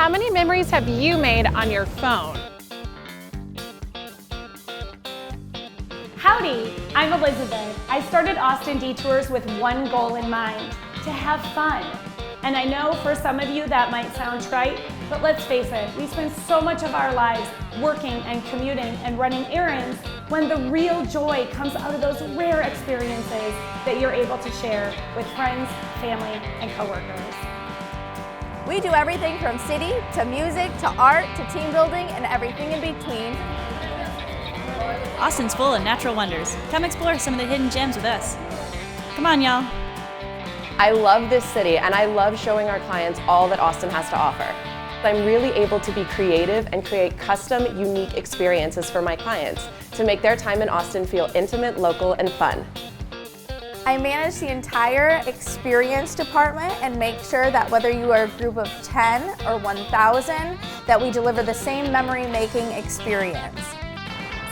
How many memories have you made on your phone? Howdy, I'm Elizabeth. I started Austin Detours with one goal in mind, to have fun. And I know for some of you that might sound trite, but let's face it, we spend so much of our lives working and commuting and running errands when the real joy comes out of those rare experiences that you're able to share with friends, family, and coworkers. We do everything from city to music to art to team building and everything in between. Austin's full of natural wonders. Come explore some of the hidden gems with us. Come on, y'all. I love this city and I love showing our clients all that Austin has to offer. I'm really able to be creative and create custom, unique experiences for my clients to make their time in Austin feel intimate, local, and fun. I manage the entire experience department and make sure that whether you are a group of 10 or 1,000, that we deliver the same memory-making experience.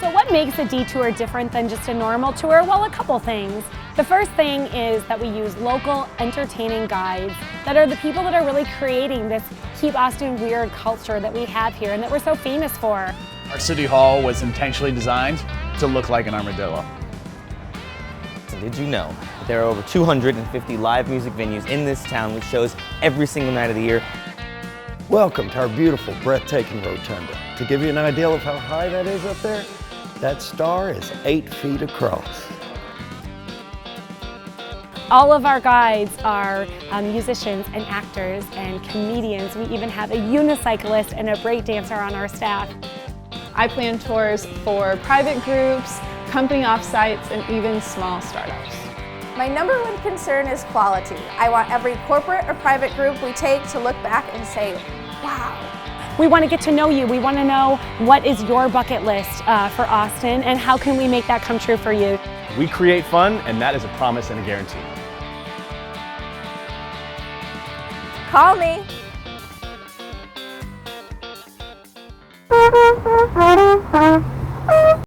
So what makes a detour different than just a normal tour? Well, a couple things. The first thing is that we use local, entertaining guides that are the people that are really creating this Keep Austin Weird culture that we have here and that we're so famous for. Our city hall was intentionally designed to look like an armadillo. Did you know that there are over 250 live music venues in this town with shows every single night of the year? Welcome to our beautiful, breathtaking rotunda. To give you an idea of how high that is up there, that star is 8 feet across. All of our guides are musicians and actors and comedians. We even have a unicyclist and a breakdancer on our staff. I plan tours for private groups, company offsites, and even small startups. My number one concern is quality. I want every corporate or private group we take to look back and say, wow. We want to get to know you. We want to know what is your bucket list for Austin and how can we make that come true for you. We create fun, and that is a promise and a guarantee. Call me.